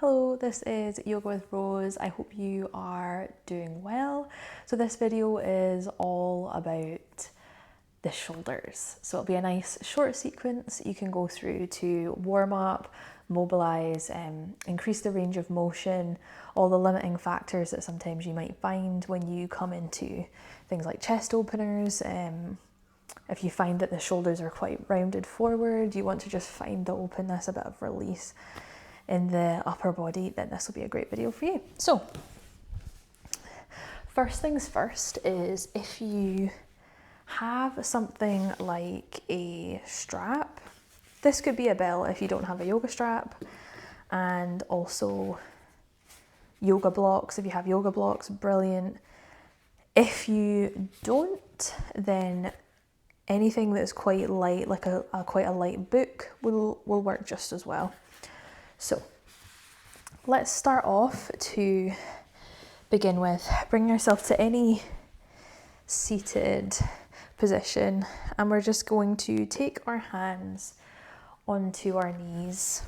Hello, this is Yoga with Rose. I hope you are doing well. So this video is all about the shoulders. So it'll be a nice short sequence you can go through to warm up, mobilize, increase the range of motion, all the limiting factors that sometimes you might find when you come into things like chest openers. If you find that the shoulders are quite rounded forward, you want to just find the openness, a bit of release in the upper body, then this will be a great video for you. So, first things first is if you have something like a strap, this could be a belt if you don't have a yoga strap, and also yoga blocks. If you have yoga blocks, brilliant. If you don't, then anything that's quite light, like quite a light book, will work just as well. So let's start off. To begin with, bring yourself to any seated position, and we're just going to take our hands onto our knees.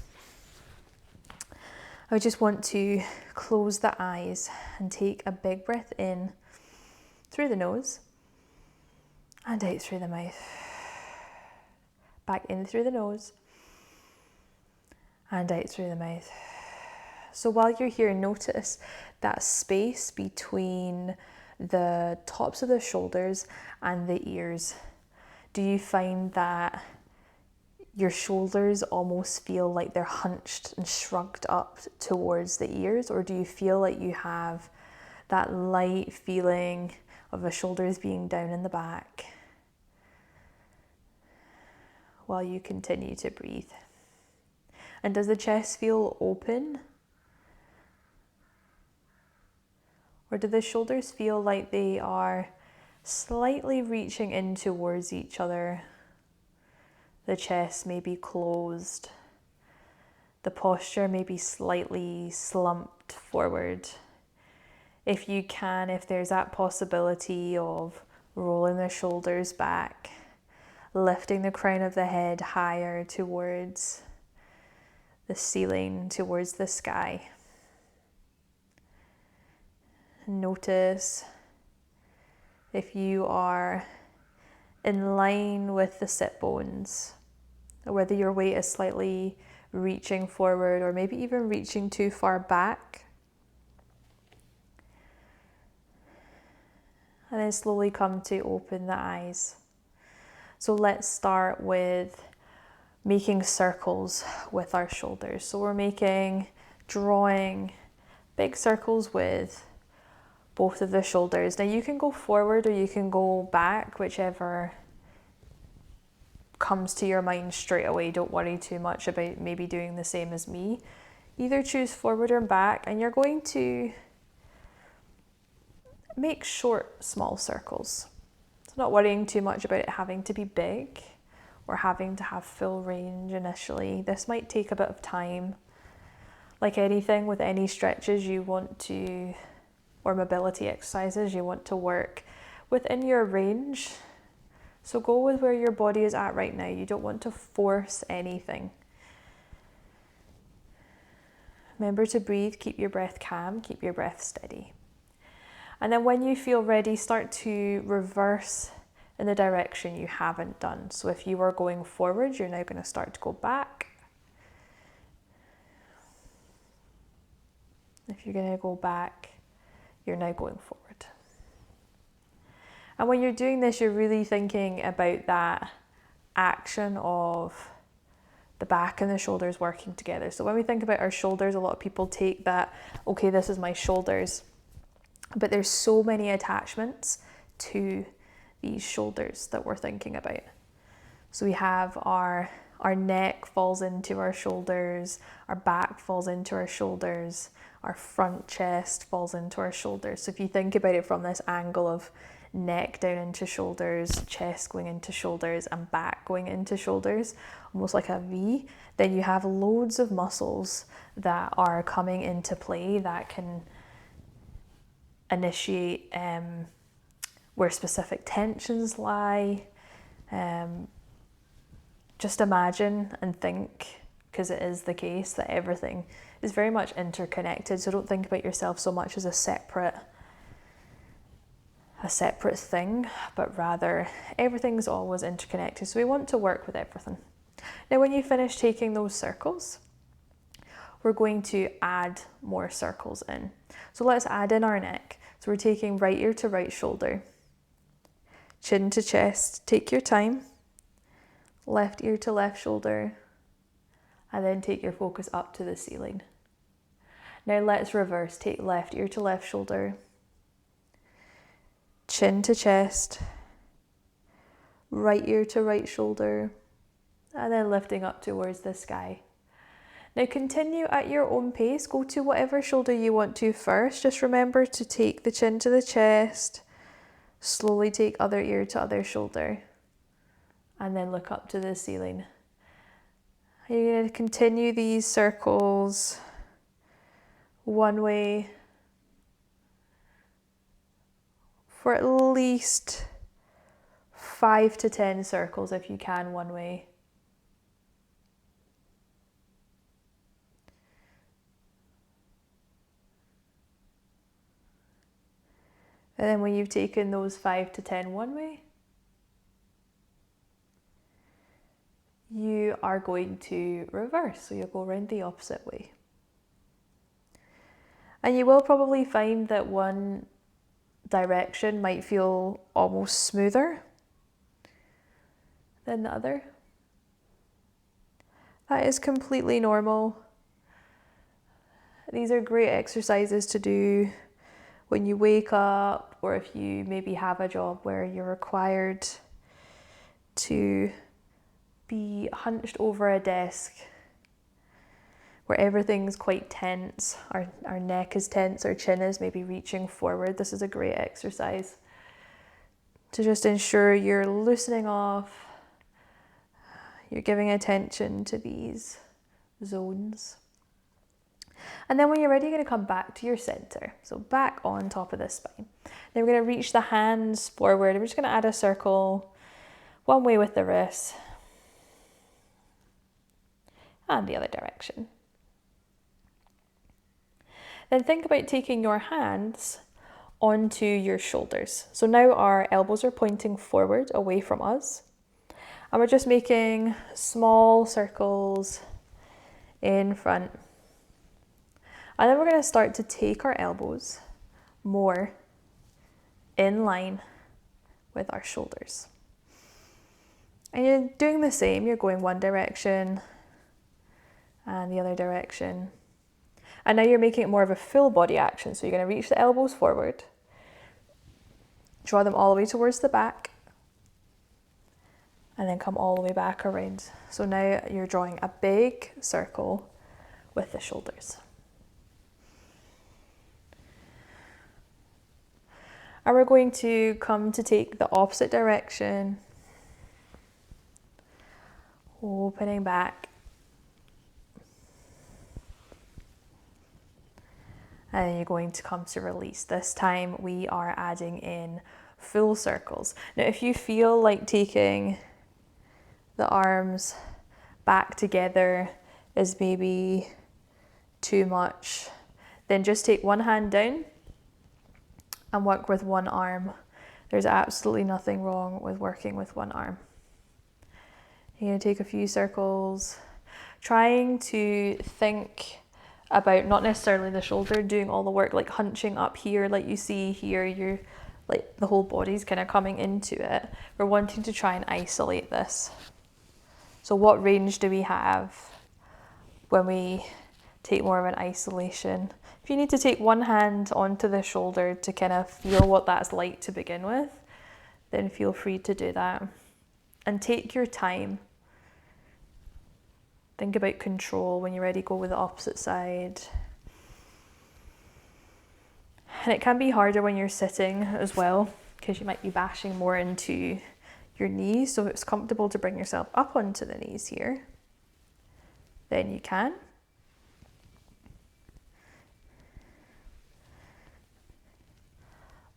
I just want to close the eyes and take a big breath in through the nose and out through the mouth. Back in through the nose and out through the mouth. So while you're here, notice that space between the tops of the shoulders and the ears. Do you find that your shoulders almost feel like they're hunched and shrugged up towards the ears, or do you feel like you have that light feeling of the shoulders being down in the back while you continue to breathe? And does the chest feel open? Or do the shoulders feel like they are slightly reaching in towards each other? The chest may be closed. The posture may be slightly slumped forward. If you can, if there's that possibility of rolling the shoulders back, lifting the crown of the head higher towards the ceiling, towards the sky. Notice if you are in line with the sit bones, or whether your weight is slightly reaching forward or maybe even reaching too far back. And then slowly come to open the eyes. So let's start with making circles with our shoulders. So we're drawing big circles with both of the shoulders. Now you can go forward or you can go back, whichever comes to your mind straight away. Don't worry too much about maybe doing the same as me. Either choose forward or back, and you're going to make short, small circles. So not worrying too much about it having to be big or having to have full range initially. This might take a bit of time. Like anything with any stretches or mobility exercises, you want to work within your range. So go with where your body is at right now. You don't want to force anything. Remember to breathe, keep your breath calm, keep your breath steady. And then when you feel ready, start to reverse in the direction you haven't done. So if you are going forward, you're now going to start to go back. If you're going to go back, you're now going forward. And when you're doing this, you're really thinking about that action of the back and the shoulders working together. So when we think about our shoulders, a lot of people take that, okay, this is my shoulders. But there's so many attachments to these shoulders that we're thinking about. So we have our neck falls into our shoulders, our back falls into our shoulders, our front chest falls into our shoulders. So if you think about it from this angle of neck down into shoulders, chest going into shoulders, and back going into shoulders, almost like a V, then you have loads of muscles that are coming into play that can initiate where specific tensions lie. Just imagine and think because it is the case that everything is very much interconnected. So don't think about yourself so much as a separate thing, but rather everything's always interconnected. So we want to work with everything. Now, when you finish taking those circles, we're going to add more circles in. So let's add in our neck. So we're taking right ear to right shoulder, chin to chest, take your time, left ear to left shoulder, and then take your focus up to the ceiling. Now let's reverse, take left ear to left shoulder, chin to chest, right ear to right shoulder, and then lifting up towards the sky. Now continue at your own pace, go to whatever shoulder you want to first. Just remember to take the chin to the chest, slowly take other ear to other shoulder, and then look up to the ceiling. You're going to continue these circles one way for at least 5 to 10 circles if you can one way. And then when you've taken those 5 to 10 one way, you are going to reverse. So you'll go around the opposite way. And you will probably find that one direction might feel almost smoother than the other. That is completely normal. These are great exercises to do when you wake up, or if you maybe have a job where you're required to be hunched over a desk where everything's quite tense, our neck is tense, our chin is maybe reaching forward. This is a great exercise to just ensure you're loosening off, you're giving attention to these zones. And then when you're ready, you're going to come back to your center. So back on top of the spine. Then we're going to reach the hands forward. We're just going to add a circle one way with the wrists and the other direction. Then think about taking your hands onto your shoulders. So now our elbows are pointing forward away from us. And we're just making small circles in front. And then we're going to start to take our elbows more in line with our shoulders. And you're doing the same. You're going one direction and the other direction. And now you're making it more of a full body action. So you're going to reach the elbows forward, draw them all the way towards the back, and then come all the way back around. So now you're drawing a big circle with the shoulders. And we're going to come to take the opposite direction, opening back. And then you're going to come to release. This time we are adding in full circles. Now, if you feel like taking the arms back together is maybe too much, then just take one hand down and work with one arm. There's absolutely nothing wrong with working with one arm. You're going to take a few circles, trying to think about not necessarily the shoulder doing all the work, like hunching up here, like you see here, you're like the whole body's kind of coming into it. We're wanting to try and isolate this. So what range do we have when we take more of an isolation? If you need to take one hand onto the shoulder to kind of feel what that's like to begin with, then feel free to do that. And take your time. Think about control. When you're ready, go with the opposite side. And it can be harder when you're sitting as well, because you might be bashing more into your knees. So if it's comfortable to bring yourself up onto the knees here, then you can.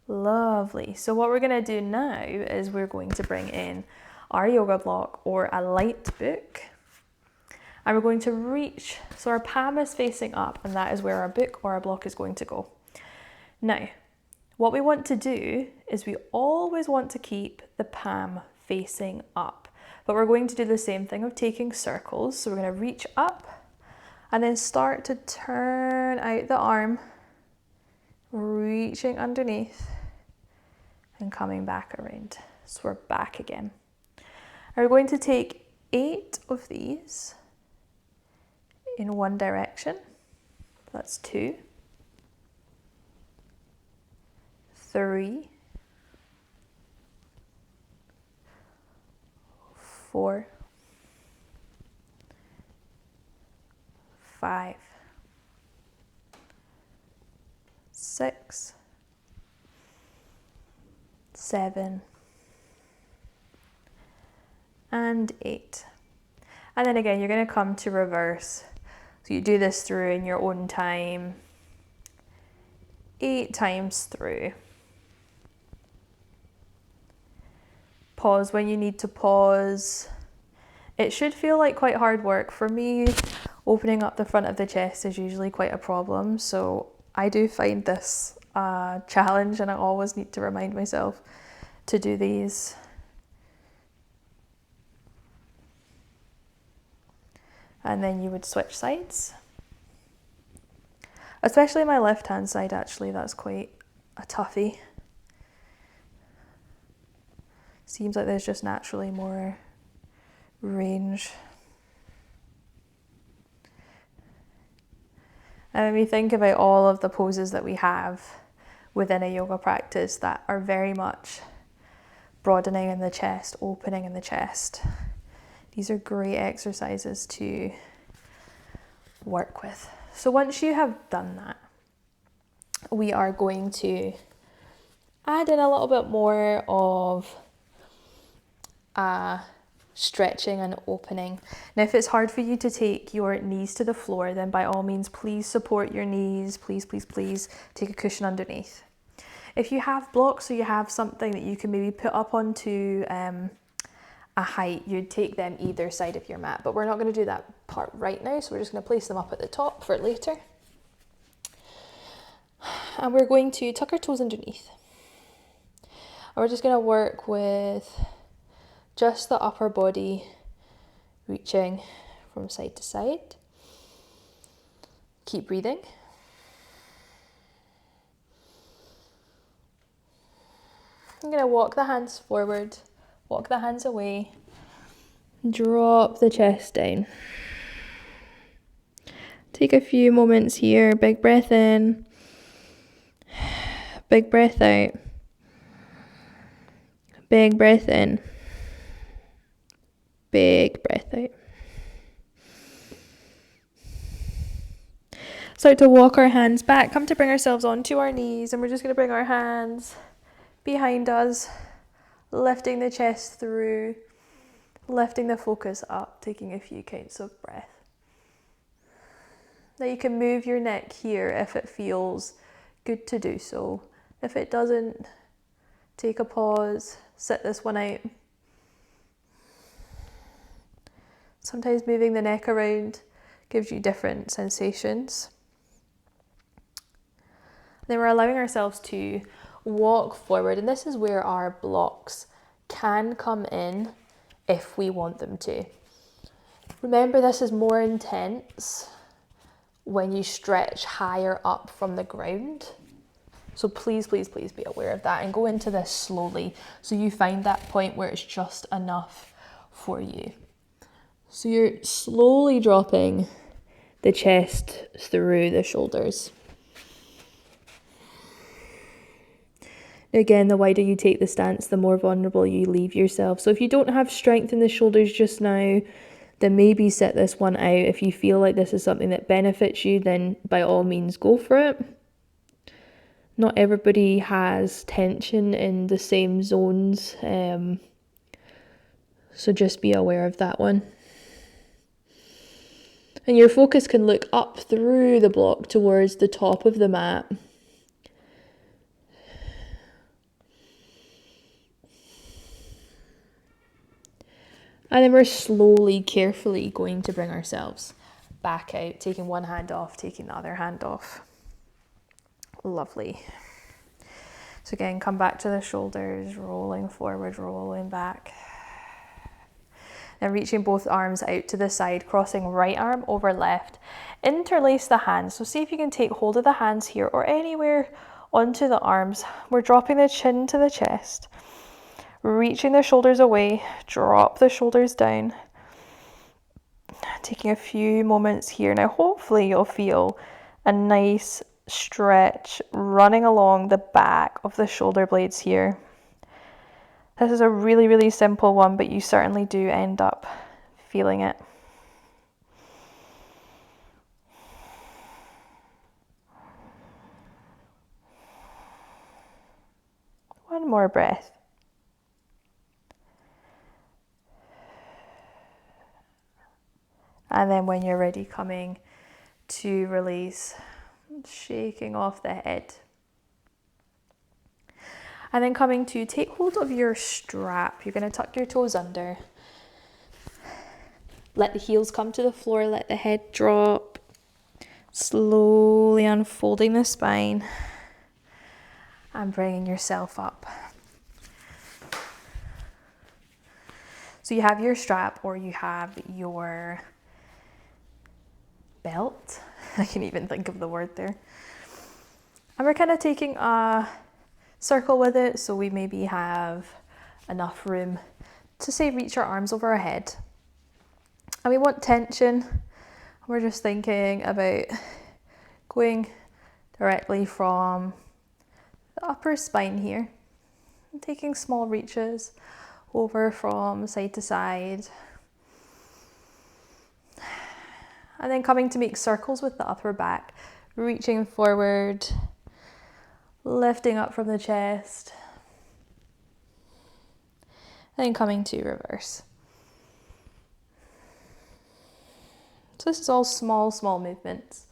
Lovely. So what we're going to do now is we're going to bring in our yoga block or a light book. And we're going to reach, so our palm is facing up, and that is where our book or our block is going to go. Now, what we want to do is we always want to keep the palm facing up, but we're going to do the same thing of taking circles. So we're going to reach up and then start to turn out the arm, reaching underneath and coming back around. So we're back again. And we're going to take 8 of these in one direction. That's 2, 3, 4, 5, 6, 7, and 8. And then again, you're going to come to reverse. So you do this through in your own time, 8 times through. Pause when you need to pause. It should feel like quite hard work. For me, opening up the front of the chest is usually quite a problem. So I do find this a challenge, and I always need to remind myself to do these. And then you would switch sides. Especially my left hand side, actually, that's quite a toughie. Seems like there's just naturally more range. And when we think about all of the poses that we have within a yoga practice that are very much broadening in the chest, opening in the chest, these are great exercises to work with. So once you have done that, we are going to add in a little bit more of stretching and opening. Now, if it's hard for you to take your knees to the floor, then by all means, please support your knees. Please, please, please take a cushion underneath. If you have blocks, or you have something that you can maybe put up onto a height, you'd take them either side of your mat, but we're not going to do that part right now, so we're just going to place them up at the top for later. And we're going to tuck our toes underneath. And we're just going to work with just the upper body, reaching from side to side. Keep breathing. I'm going to walk the hands forward, walk the hands away, drop the chest down. Take a few moments here, big breath in, big breath out, big breath in, big breath out. Start to walk our hands back, come to bring ourselves onto our knees, and we're just going to bring our hands behind us, lifting the chest through, lifting the focus up, taking a few counts of breath. Now you can move your neck here if it feels good to do so. If it doesn't, take a pause, sit this one out. Sometimes moving the neck around gives you different sensations. Then we're allowing ourselves to walk forward, and this is where our blocks can come in if we want them to. Remember, this is more intense when you stretch higher up from the ground. So please, please, please be aware of that and go into this slowly so you find that point where it's just enough for you. So you're slowly dropping the chest through the shoulders. Again, the wider you take the stance, the more vulnerable you leave yourself. So if you don't have strength in the shoulders just now, then maybe set this one out. If you feel like this is something that benefits you, then by all means go for it. Not everybody has tension in the same zones, so just be aware of that one. And your focus can look up through the block towards the top of the mat. And then we're slowly, carefully going to bring ourselves back out, taking one hand off, taking the other hand off. Lovely. So again, come back to the shoulders, rolling forward, rolling back. Then reaching both arms out to the side, crossing right arm over left. Interlace the hands. So see if you can take hold of the hands here or anywhere onto the arms. We're dropping the chin to the chest. Reaching the shoulders away, drop the shoulders down. Taking a few moments here. Now hopefully you'll feel a nice stretch running along the back of the shoulder blades here. This is a really, really simple one, but you certainly do end up feeling it. One more breath. And then when you're ready, coming to release, shaking off the head. And then coming to take hold of your strap. You're going to tuck your toes under. Let the heels come to the floor, let the head drop. Slowly unfolding the spine and bringing yourself up. So you have your strap or you have your belt. I can even think of the word there. And we're kind of taking a circle with it, so we maybe have enough room to say reach our arms over our head. And we want tension. We're just thinking about going directly from the upper spine here and taking small reaches over from side to side. And then coming to make circles with the upper back, reaching forward, lifting up from the chest, and then coming to reverse. So this is all small movements.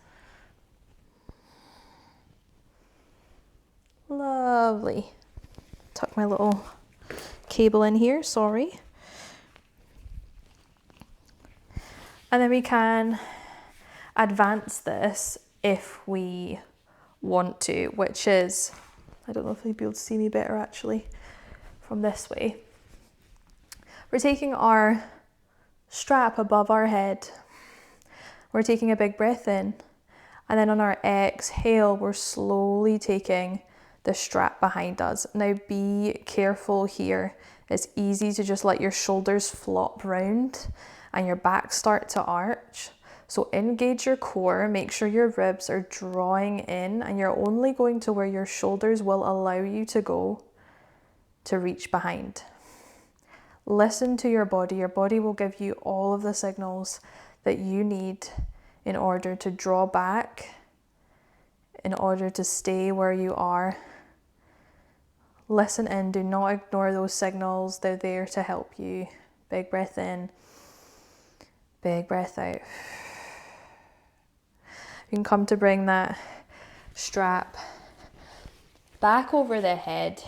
Lovely. Tuck my little cable in here, sorry. And then we can advance this if we want to, which is, I don't know if you'll be able to see me better actually from this way. We're taking our strap above our head. We're taking a big breath in, and then on our exhale, we're slowly taking the strap behind us. Now be careful here. It's easy to just let your shoulders flop round and your back start to arch. So engage your core, make sure your ribs are drawing in and you're only going to where your shoulders will allow you to go to reach behind. Listen to your body. Your body will give you all of the signals that you need in order to draw back, in order to stay where you are. Listen in, do not ignore those signals. They're there to help you. Big breath in, big breath out. You can come to bring that strap back over the head.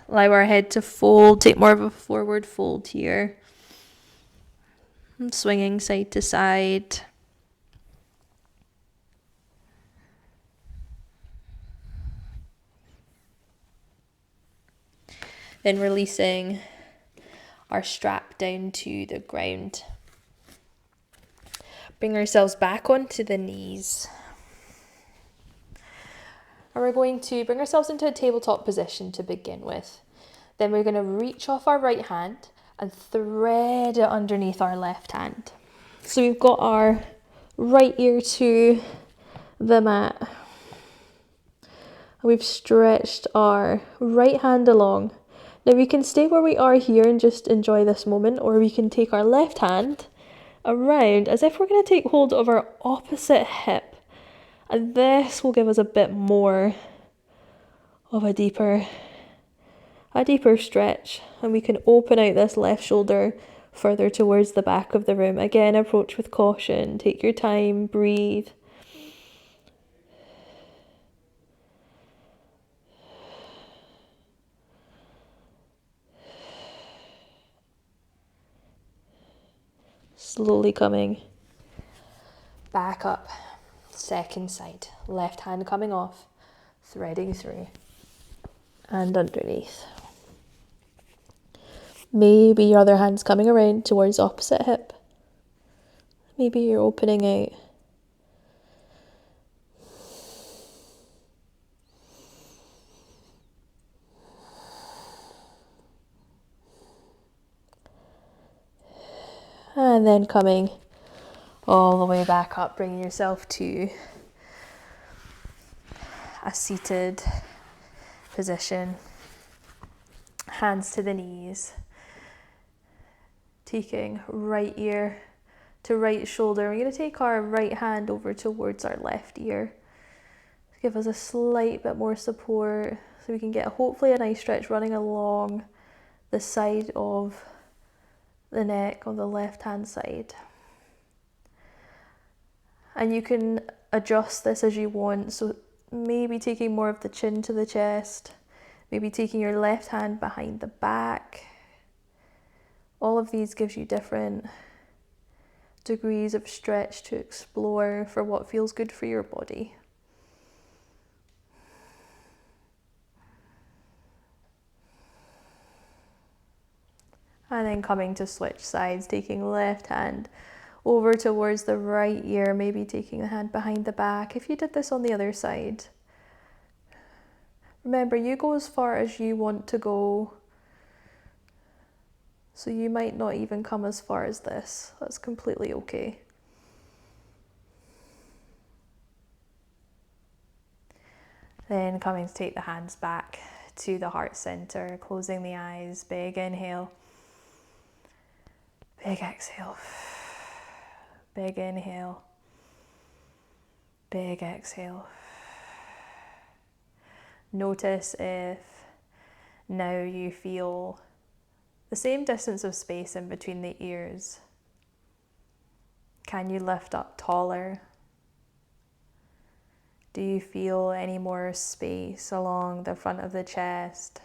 Allow our head to fold, take more of a forward fold here. And swinging side to side. Then releasing our strap down to the ground. Bring ourselves back onto the knees. And we're going to bring ourselves into a tabletop position to begin with. Then we're going to reach off our right hand and thread it underneath our left hand. So we've got our right ear to the mat. We've stretched our right hand along. Now we can stay where we are here and just enjoy this moment, or we can take our left hand around as if we're going to take hold of our opposite hip. And this will give us a bit more of a deeper stretch, and we can open out this left shoulder further towards the back of the room. Again, approach with caution, take your time, breathe. Slowly coming back up. Second side. Left hand coming off, threading through and underneath. Maybe your other hand's coming around towards opposite hip. Maybe you're opening out. And then coming all the way back up, bringing yourself to a seated position. Hands to the knees. Taking right ear to right shoulder. We're going to take our right hand over towards our left ear. Give us a slight bit more support so we can get hopefully a nice stretch running along the side of the neck on the left hand side. And you can adjust this as you want, so maybe taking more of the chin to the chest, maybe taking your left hand behind the back. All of these gives you different degrees of stretch to explore for what feels good for your body. And then coming to switch sides, taking left hand over towards the right ear, maybe taking the hand behind the back. If you did this on the other side, remember, you go as far as you want to go. So you might not even come as far as this. That's completely okay. Then coming to take the hands back to the heart center, closing the eyes, big inhale, big exhale, big inhale, big exhale. Notice if now you feel the same distance of space in between the ears. Can you lift up taller? Do you feel any more space along the front of the chest?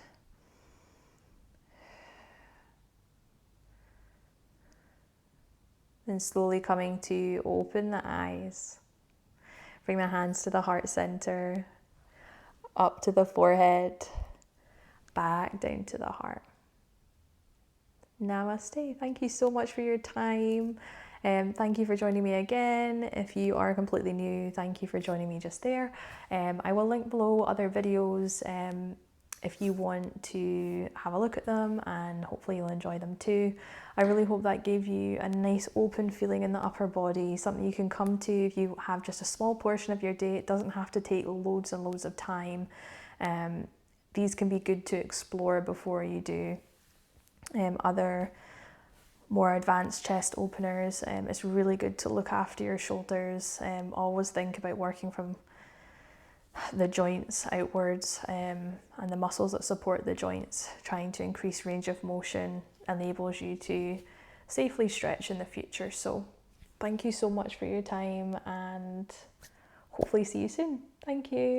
Then slowly coming to open the eyes. Bring the hands to the heart center, up to the forehead, back down to the heart. Namaste. Thank you so much for your time. Thank you for joining me again. If you are completely new, thank you for joining me just there. I will link below other videos if you want to have a look at them, and hopefully you'll enjoy them too. I really hope that gave you a nice open feeling in the upper body, something you can come to if you have just a small portion of your day. It doesn't have to take loads and loads of time. These can be good to explore before you do other more advanced chest openers. It's really good to look after your shoulders. Always think about working from the joints outwards, and the muscles that support the joints. Trying to increase range of motion enables you to safely stretch in the future. So thank you so much for your time, and hopefully see you soon. Thank you.